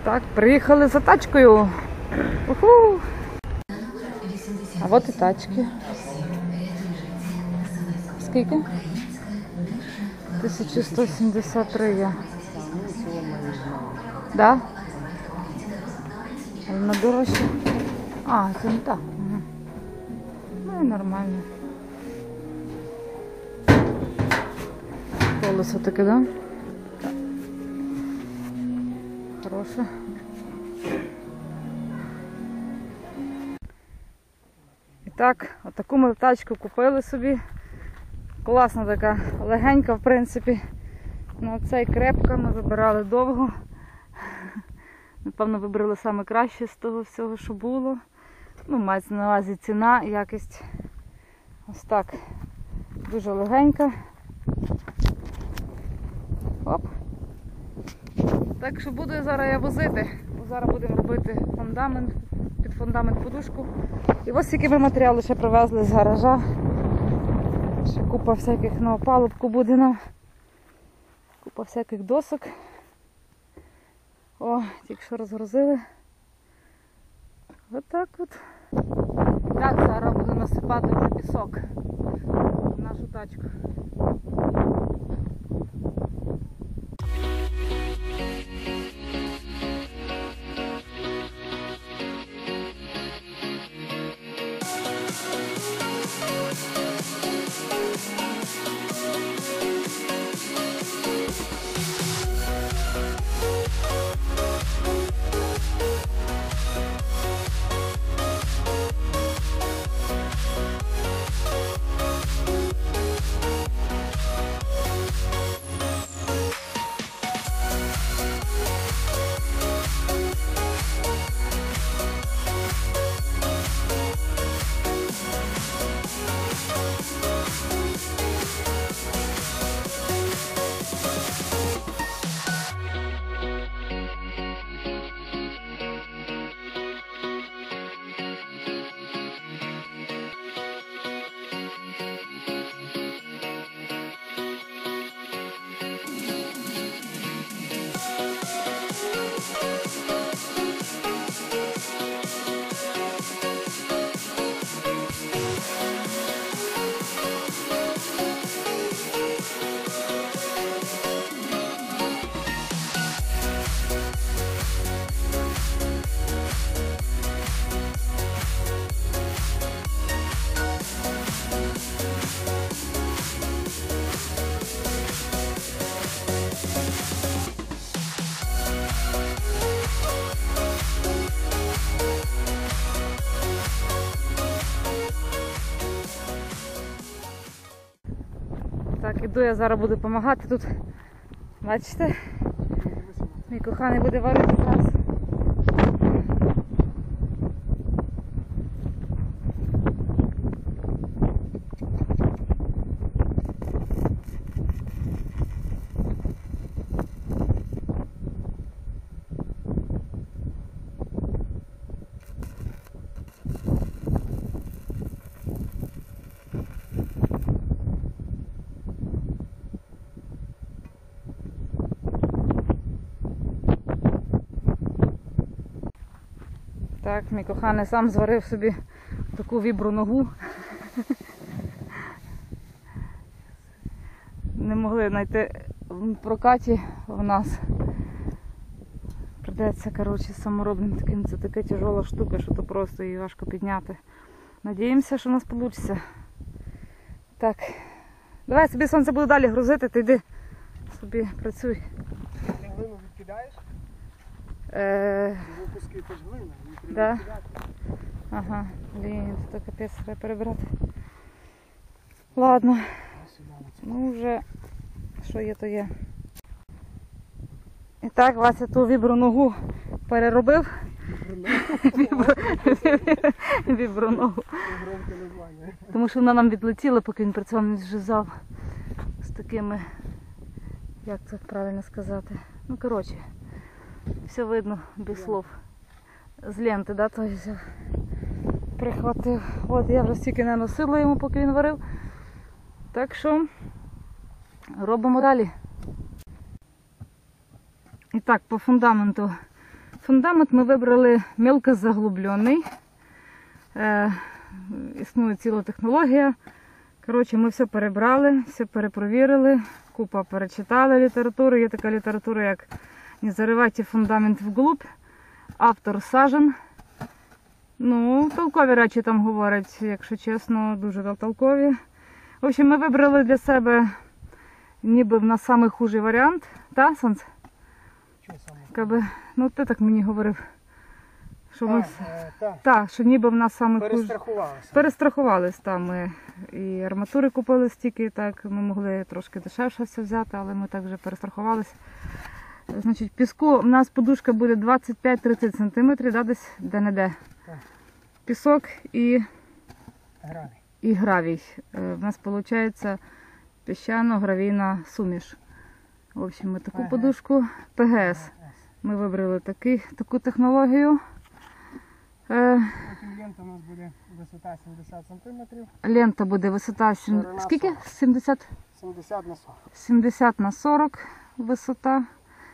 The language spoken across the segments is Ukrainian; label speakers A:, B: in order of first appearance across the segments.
A: Так, приїхали за тачкою. Уху! А от і тачки. Скільки? 1173 є. Да? Але на дорожче. А, це не так. Угу. Ну і нормально. Колесо таке, да? Так. Хороше. І так, отаку ми тачку купили собі. Класна така, легенька в принципі. Ну, цей крепка, ми вибирали довго. Напевно, вибрали саме краще з того всього, що було. Ну, мається на увазі ціна і якість. Ось так. Дуже легенька. Оп. Так що буду зараз я возити. Зараз будемо робити фундамент, під фундамент подушку. І ось які ми матеріали ще привезли з гаража. Ще купа всяких на опалубку буде нам. Купа всяких досок. О, тільки що розгрузили. Отак от. Так, зараз буду насипати вже пісок в нашу тачку. Так, іду, я зараз буду допомагати тут. Бачите? Мій коханий буде варити зараз. Так, мій коханий сам зварив собі таку віброногу. Не могли знайти в прокаті в нас. Придеться, коротше, саморобним таким. Це така тяжела штука, що то просто її важко підняти. Надіємося, що у нас вийде. Так, давай собі сонце буде далі грузити, ти йди собі працюй.
B: Ти глину відкидаєш? Випуски це ж глина, її треба
A: Да.
B: відкидати.
A: Ага, блін, це капець, треба перебирати. Ладно, ну вже, що є, то є. І так, Вася ту віброногу переробив. Віброногу.
B: Громке названня.
A: Тому що вона нам відлетіла, поки він працював, він зв'язав з такими, як це правильно сказати. Ну, коротше, все видно без слов. З ленти, да, то взяв. Прихватив. От я вже стільки не носила йому, поки він варив. Так що робимо далі. І так, по фундаменту Фундамент ми вибрали мелкозаглублений. Існує ціла технологія. Коротше, ми все перебрали, все перепровірили, купа перечитали літературу. Є така література, як «Не заривайте фундамент вглубь», автор Сажен. Ну, толкові речі там говорять, якщо чесно, дуже толкові. В общем, ми вибрали для себе ніби в нас самий хужий варіант. Та, Сонце?
B: Чого саме?
A: Каби, ну ти так мені говорив. Що ми...
B: Так.
A: Так, що ніби в нас самий хужий.
B: Перестрахувалися.
A: Перестрахувались там. Ми і арматури купили стільки, так ми могли трошки дешевше все взяти, але ми так вже перестрахувались. Значить, піску у нас подушка буде 25-30 см, да, десь де-не-де.
B: Так.
A: Пісок і
B: Гравій.
A: гравій. У нас виходить піщано-гравійна суміш. В общем, ми таку подушку ПГС. Ми вибрали таку технологію.
B: Потім лента у нас буде висота 70 см,
A: Лента буде висота
B: Ширина
A: скільки?
B: 40.
A: 70?
B: 70 на 40.
A: 70 на 40 висота,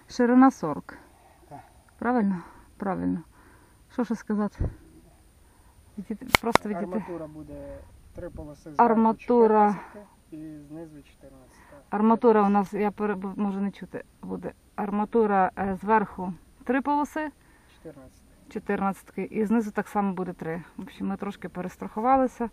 A: ширина 40.
B: Так.
A: Правильно? Правильно. Що ще сказати? Просто відійти.
B: Арматура буде 3 полоси зверху,
A: Арматура.
B: 14 і знизу 14.
A: Арматура у нас, можу не чути, буде. Арматура зверху 3 полоси,
B: 14.
A: 14 і знизу так само буде 3. В общем, ми трошки перестрахувалися.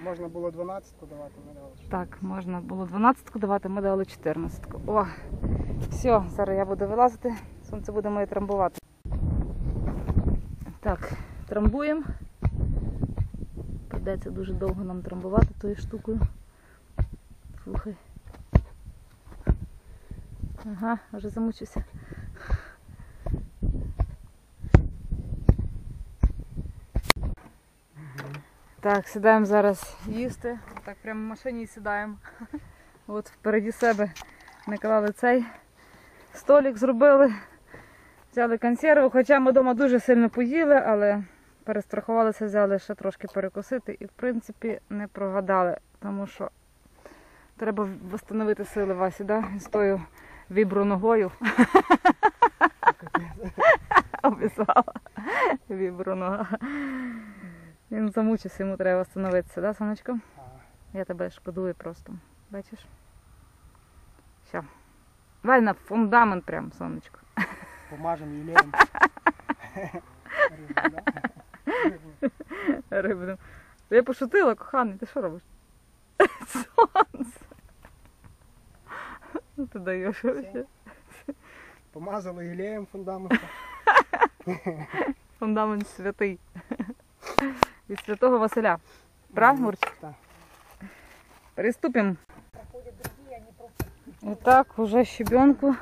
B: Можна було 12 давати, ми дали 14.
A: Так, можна було 12 давати, ми дали 14. О, все, зараз я буду вилазити, сонце буде моє трамбувати. Так, трамбуємо. Придеться дуже довго нам трамбувати тою штукою. Слухай. Ага, вже замучуся. Так, сідаємо зараз їсти. Так, прямо в машині сідаємо. От впереді себе наклали цей столик, зробили. Взяли консерву, хоча ми вдома дуже сильно поїли, але перестрахувалися, взяли ще трошки перекусити і, в принципі, не прогадали, тому що треба встановити сили Васі, да? З тою віброногою. Обізвала. Вібронога. Він замучився, йому треба встановитися, да, сонечко? Я тебе шкодую просто. Бачиш? Все. Давай на фундамент прям, сонечко.
B: Помажемо юлеєм.
A: Рибним. Я пошутила, коханий, ти що робиш? Сонце. Ну ти даєш вообще.
B: Помазали юлеєм фундамент.
A: Фундамент святий. Від святого Василя. Прав, Мурчик?
B: Так.
A: Приступимо. І так, вже щебенку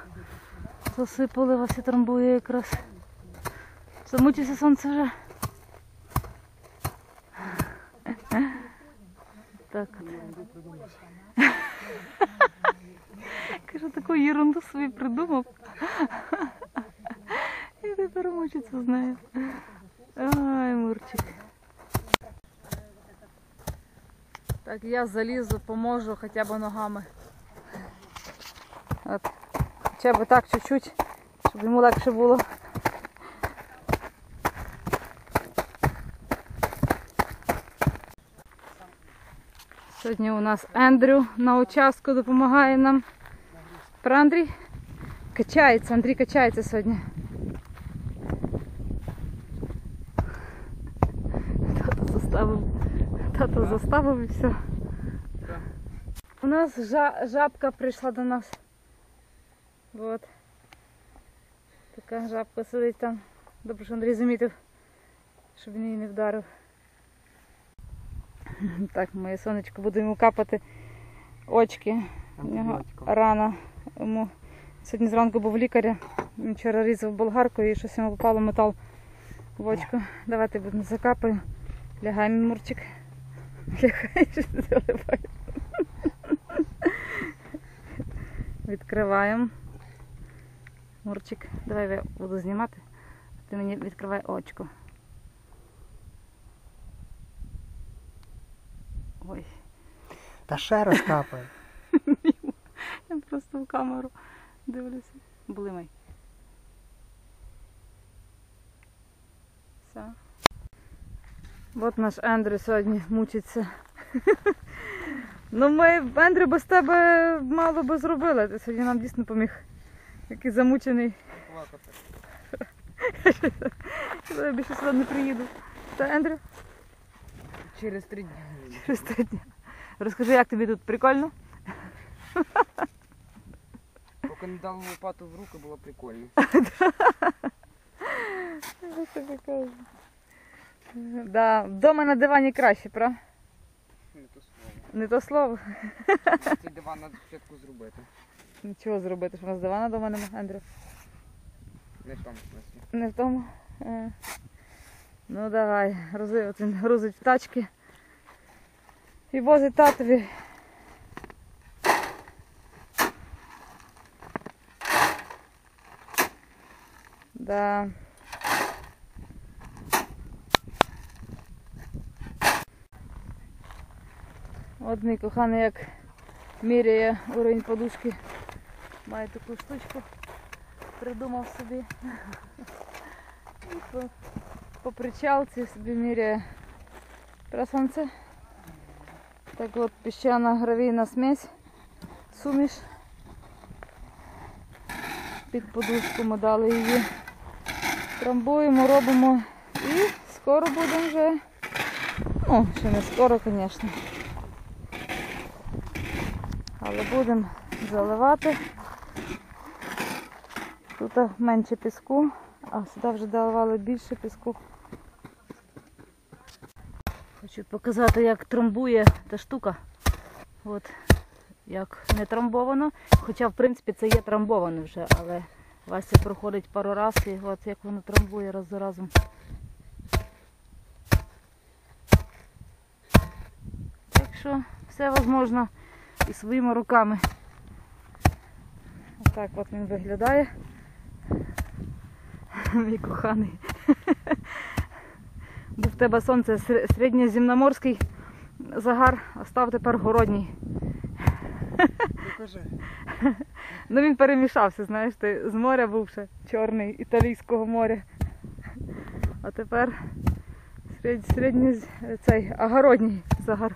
A: засипали, Вася трамбує якраз. Замучився сонце вже. Так от. Кажу, таку ерунду собі придумав. І тепер мучиться з нею. Ай, Мурчик. Так, я залізу, поможу хоча б ногами. От. Хоча б так чуть-чуть, щоб йому легше було. Сьогодні у нас Ендрю на участку допомагає нам. Про Андрій? Качається, Андрій качається сьогодні. Тато заставив і все. У нас жабка прийшла до нас. Вот. Така жабка сидить там. Добре, що Андрій замітив, щоб він її не вдарив. Так, моє сонечко, буду йому капати очки. У нього рана. Йому сьогодні зранку був лікаря. Він вчора різав болгаркою і щось йому попало метал в очко. Давайте будемо закапаємо. Лягай, мій Мурчик. Лягай, що ти заливаєш. Відкриваємо. Мурчик, давай я буду знімати. Ти мені відкривай очко. Ой.
B: Та ще раз капає.
A: Я просто в камеру дивлюся. Блимай. Все. От наш Ендрю сьогодні мучиться. Ну ми, Ендрю, без тебе мало би зробили. Ти сьогодні нам дійсно поміг. Який замучений. Я більше сюди не приїду. Та, Ендрю?
C: Через 3 дні.
A: Через 3 дні. Розкажи, як тобі тут? Прикольно?
C: Поки не дав лопату в руки, було прикольно.
A: Я тобі кажу. Да, вдома на дивані краще, правда?
C: Не то слово.
A: Не то слово.
C: Цей диван треба спочатку зробити.
A: Нічого зробити, що у нас дивана вдома нема, Ендрю.
C: Не в тому смислі.
A: Не в тому. Ну давай, грузи, от він грузить в тачки. І возить татові. Да. От мій коханий як міряє уровень подушки. Має таку штучку. Придумав собі. По причалці собі міряє сонце. Так от піщана гравійна смесь, суміш. Під подушку ми дали її. Трамбуємо, робимо і скоро будемо вже, ну, ще не скоро, звісно. Але будемо заливати. Тут менше піску, а сюди вже доливали більше піску. Хочу показати, як трамбує та штука. От, як не трамбовано. Хоча, в принципі, це є трамбовано вже, але Вася проходить пару разів і от як воно трамбує раз за разом. Так що все можливо і своїми руками. Отак от він виглядає. Мій коханий. Бо в тебе сонце середньоземноморський загар, а став тепер городній.
B: Покажи.
A: Ну він перемішався, знаєш, ти з моря був ще чорний, Італійського моря. А тепер середній цей огородній загар.